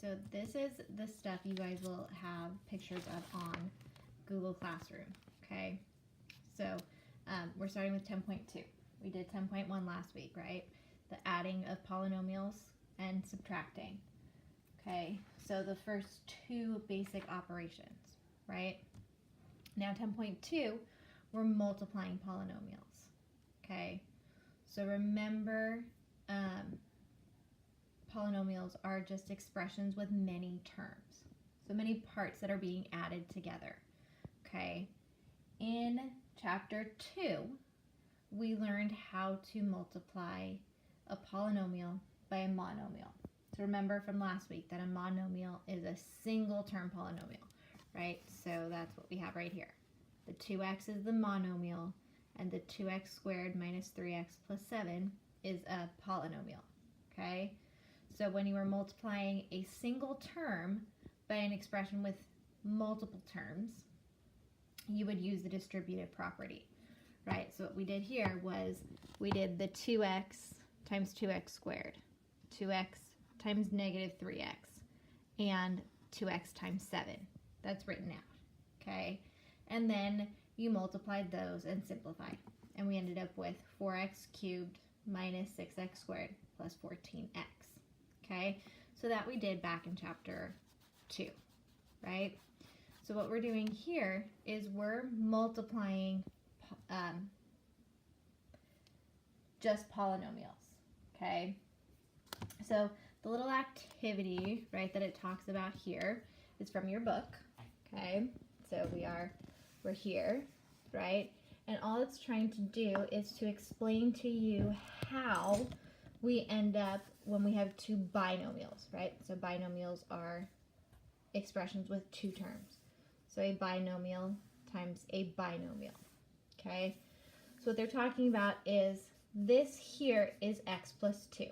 so this is the stuff you guys will have pictures of on Google Classroom, okay? So we're starting with 10.2. We did 10.1 last week, right? The adding of polynomials and subtracting, okay? So the first two basic operations, right? Now 10.2, we're multiplying polynomials, okay? So remember, polynomials are just expressions with many terms, so many parts that are being added together, okay? In chapter 2, we learned how to multiply a polynomial by a monomial. So remember from last week that a monomial is a single term polynomial, right? So that's what we have right here. The 2x is the monomial, and the 2x squared minus 3x plus 7 is a polynomial, okay? So when you are multiplying a single term by an expression with multiple terms, you would use the distributive property, right? So what we did here was we did the 2x times 2x squared, 2x times negative 3x, and 2x times 7. That's written out, okay? And then you multiplied those and simplified, and we ended up with 4x cubed minus 6x squared plus 14x, okay? So that we did back in chapter 2, right? So what we're doing here is we're multiplying just polynomials, okay? So the little activity, right, that it talks about here is from your book, okay? So we're here, right? And all it's trying to do is to explain to you how we end up when we have two binomials, right? So binomials are expressions with two terms. So a binomial times a binomial, okay? So what they're talking about is this here is x plus 2,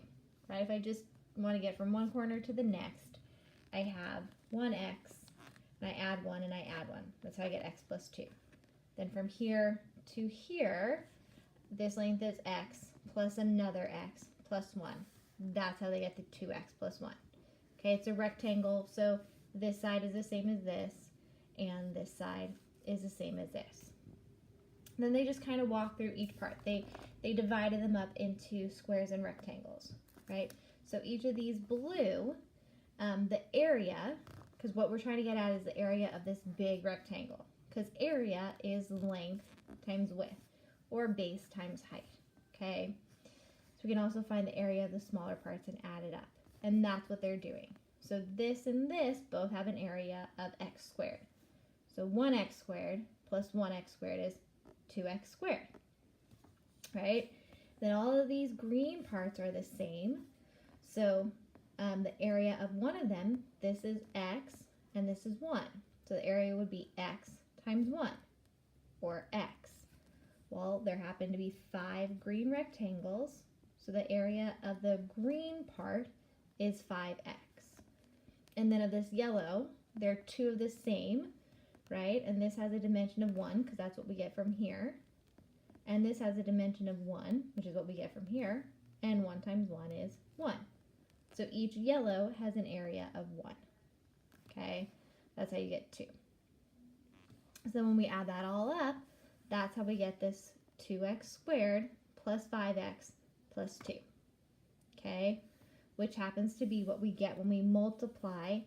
right? If I just want to get from one corner to the next, I have 1x, and I add 1 and I add 1. That's how I get x plus 2. Then from here to here, this length is x plus another x plus 1. That's how they get the 2x plus 1. Okay, it's a rectangle, so this side is the same as this, and this side is the same as this. Then they just kind of walk through each part. They divided them up into squares and rectangles, right? So each of these blue, the area, because what we're trying to get at is the area of this big rectangle, because area is length times width, or base times height, okay? So we can also find the area of the smaller parts and add it up, and that's what they're doing. So this and this both have an area of x squared. So 1x squared plus 1x squared is 2x squared, right? Then all of these green parts are the same. So the area of one of them, this is x and this is 1. So the area would be x times 1, or x. Well, there happen to be 5 green rectangles, so the area of the green part is 5x. And then of this yellow, there are 2 of the same, right? And this has a dimension of 1, because that's what we get from here. And this has a dimension of 1, which is what we get from here. And 1 times 1 is 1. So each yellow has an area of 1. Okay? That's how you get 2. So when we add that all up, that's how we get this 2x squared plus 5x plus 2. Okay? Which happens to be what we get when we multiply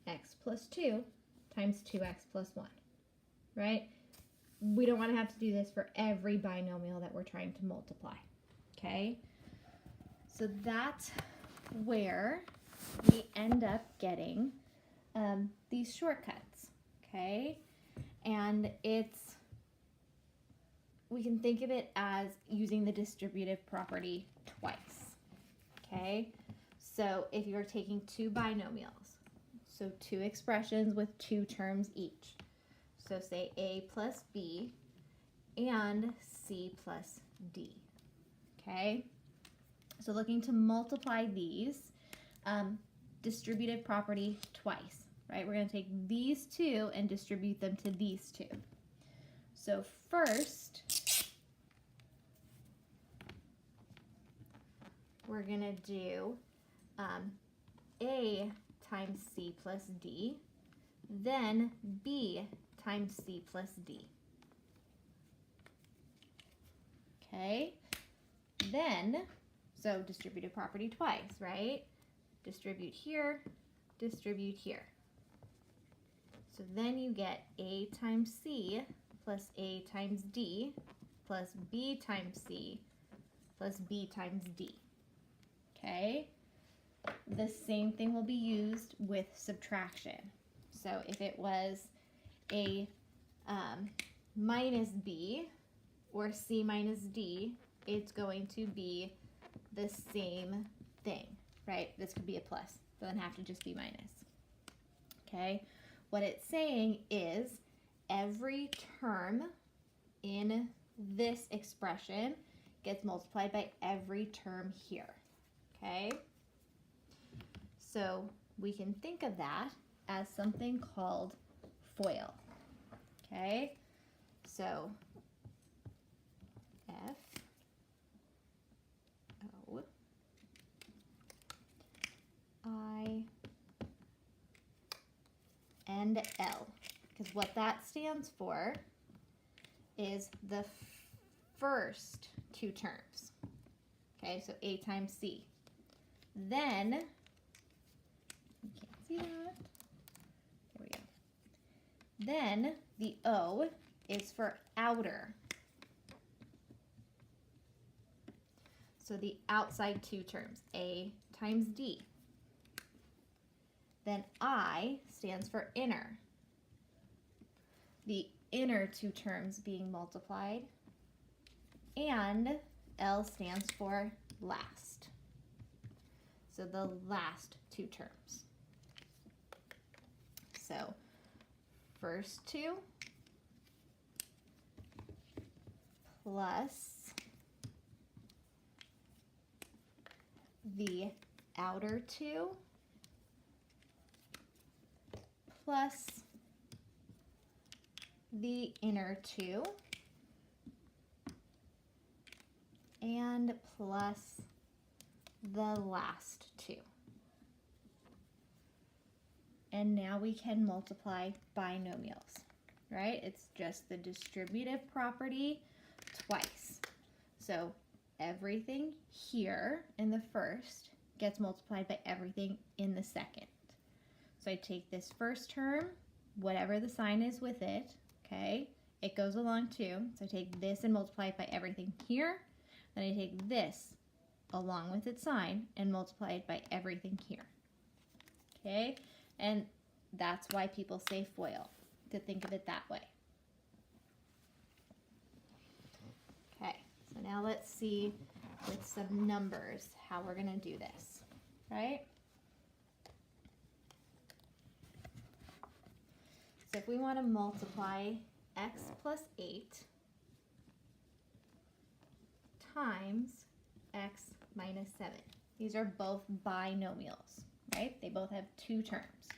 x plus 2 times 2x plus 1, right? We don't want to have to do this for every binomial that we're trying to multiply, okay? So that's where we end up getting these shortcuts, okay? And we can think of it as using the distributive property twice, okay? So if you're taking two binomials, so two expressions with two terms each, so say a plus b and c plus d, okay? So looking to multiply these, distributive property twice, right? We're going to take these two and distribute them to these two. So first, we're going to do a times c plus d, then b times c plus d. Okay, then, so distributive property twice, right? Distribute here, distribute here. So then you get a times c plus a times d plus b times c plus b times d. Okay? The same thing will be used with subtraction. So if it was a minus b or c minus d, it's going to be the same thing, right? This could be a plus, doesn't have to just be minus. Okay? What it's saying is every term in this expression gets multiplied by every term here. Okay? So we can think of that as something called FOIL. Okay? So F O I and L, because what that stands for is the first two terms. Okay, so a times c. Then, you can't see that. There we go. Then the O is for outer. So the outside two terms, a times d. Then I stands for inner. The inner two terms being multiplied. And L stands for last. So the last two terms. So first two plus the outer two plus the inner two and plus the last two. And now we can multiply binomials, right? It's just the distributive property twice. So everything here in the first gets multiplied by everything in the second. So I take this first term, whatever the sign is with it, okay? It goes along too. So I take this and multiply it by everything here. Then I take this along with its sign and multiply it by everything here. Okay? And that's why people say FOIL, to think of it that way. Okay, so now let's see with some numbers how we're going to do this, right? So if we want to multiply x plus 8 times x minus 7. These are both binomials, right? They both have two terms.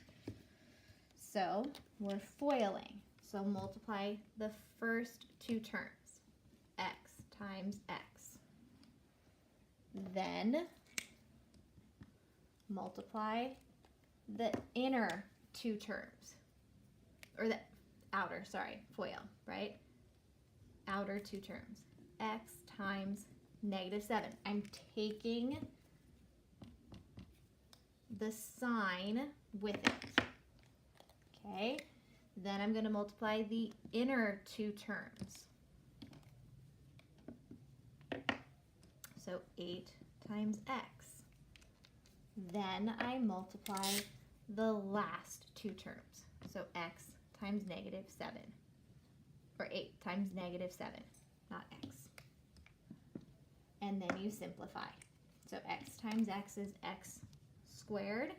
So we're foiling. So multiply the first two terms, x times x. Then multiply the inner two terms, or the outer, sorry, FOIL, right? Outer two terms, x times negative 7. I'm taking the sign with it, okay? Then I'm going to multiply the inner two terms. So 8 times x. Then I multiply the last two terms. So x times negative 7. Or 8 times negative 7, not x. And then you simplify. So x times x is x squared.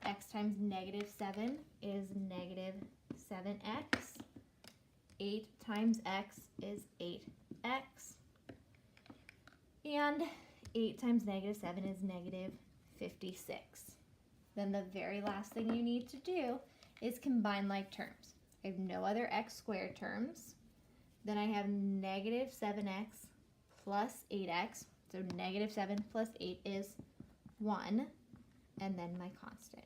X times negative 7 is negative 7x. 8 times x is 8x. And 8 times negative 7 is negative 56. Then the very last thing you need to do is combine like terms. I have no other x squared terms. Then I have negative 7x plus 8x. So negative 7 plus 8 is 1. And then my constant.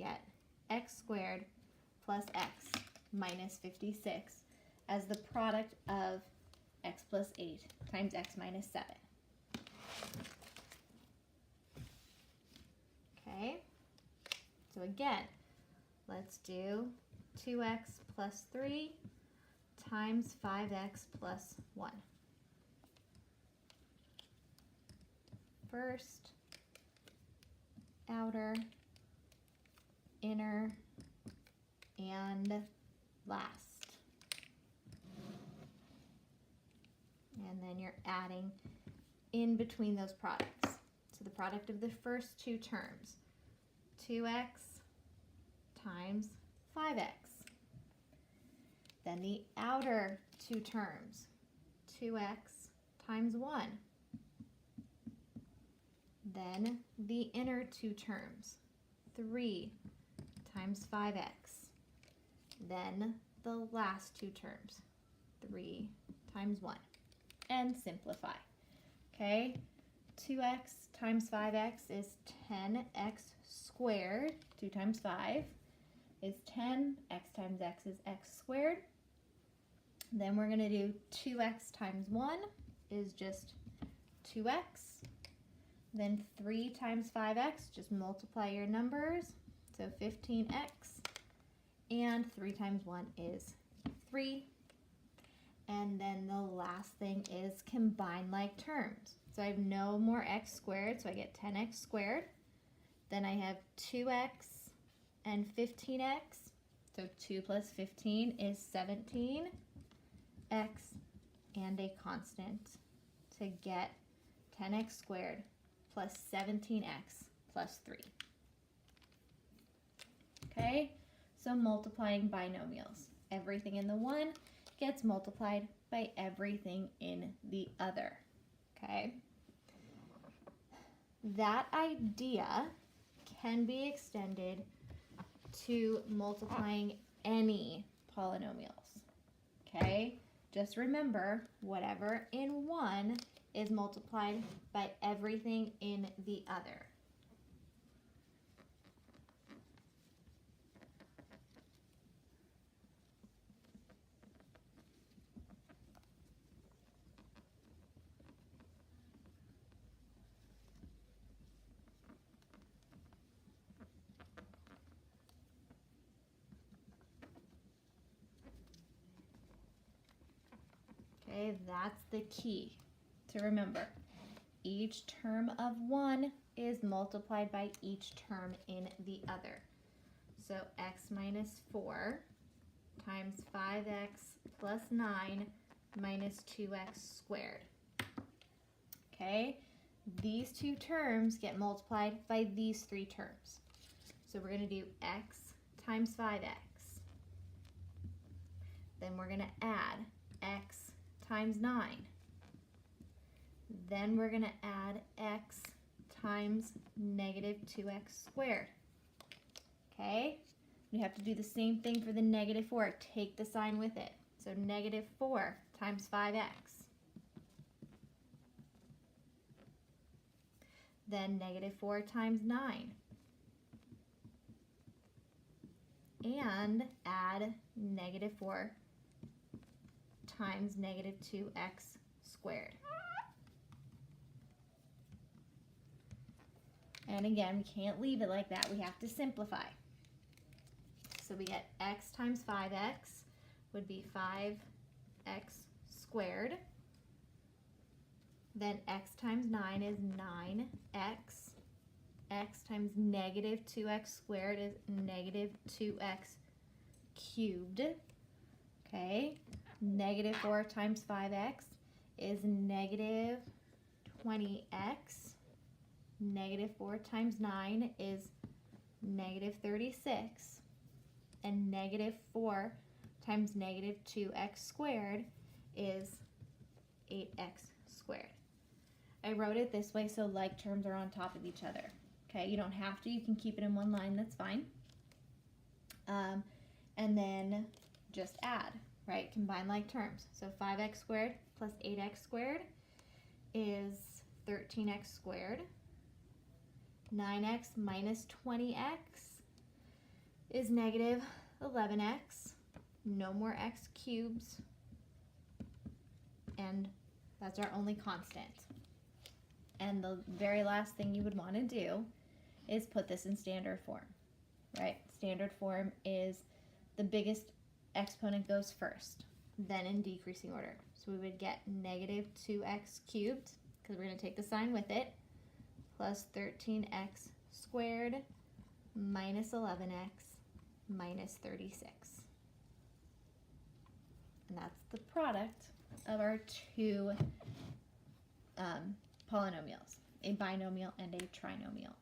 get x squared plus x minus 56 as the product of x plus 8 times x minus 7. Okay, so again, let's do 2x plus 3 times 5x plus 1. First, outer, inner, and last. And then you're adding in between those products. So the product of the first two terms, 2x times 5x. Then the outer two terms, 2x times 1. Then the inner two terms, 3 times 5x. Then the last two terms, 3 times 1. And simplify. Okay, 2x times 5x is 10x squared. 2 times 5 is 10. X times x is x squared. Then we're going to do 2x times 1 is just 2x. Then 3 times 5x, just multiply your numbers. So 15x. And 3 times 1 is 3. And then the last thing is combine like terms. So I have no more x squared, so I get 10x squared. Then I have 2x and 15x. So 2 plus 15 is 17x and a constant to get 10x squared plus 17x plus 3. Okay, so multiplying binomials. Everything in the one gets multiplied by everything in the other. Okay, that idea can be extended to multiplying any polynomials. Okay, just remember whatever in one is multiplied by everything in the other. Okay, that's the key to remember. Each term of one is multiplied by each term in the other. So x minus 4 times 5x plus 9 minus 2x squared. Okay, these two terms get multiplied by these three terms. So we're going to do x times 5x. Then we're going to add x times 9. Then we're going to add x times negative 2x squared. Okay, we have to do the same thing for the negative 4. Take the sign with it. So negative 4 times 5x. Then negative 4 times 9. And add negative 4 times negative 2x squared. And again, we can't leave it like that. We have to simplify. So we get x times 5x would be 5x squared. Then x times 9 is 9x. X times negative 2x squared is negative 2x cubed. Okay, negative 4 times 5x is negative 20x. Negative 4 times 9 is negative 36. And negative 4 times negative 2x squared is 8x squared. I wrote it this way so like terms are on top of each other. Okay, you don't have to. You can keep it in one line. That's fine. And then just add, right? Combine like terms. So 5x squared plus 8x squared is 13x squared. 9x minus 20x is negative 11x, no more x cubes, and that's our only constant. And the very last thing you would want to do is put this in standard form, right? Standard form is the biggest exponent goes first, then in decreasing order. So we would get negative 2x cubed, because we're going to take the sign with it, plus 13x squared minus 11x minus 36. And that's the product of our two polynomials, a binomial and a trinomial.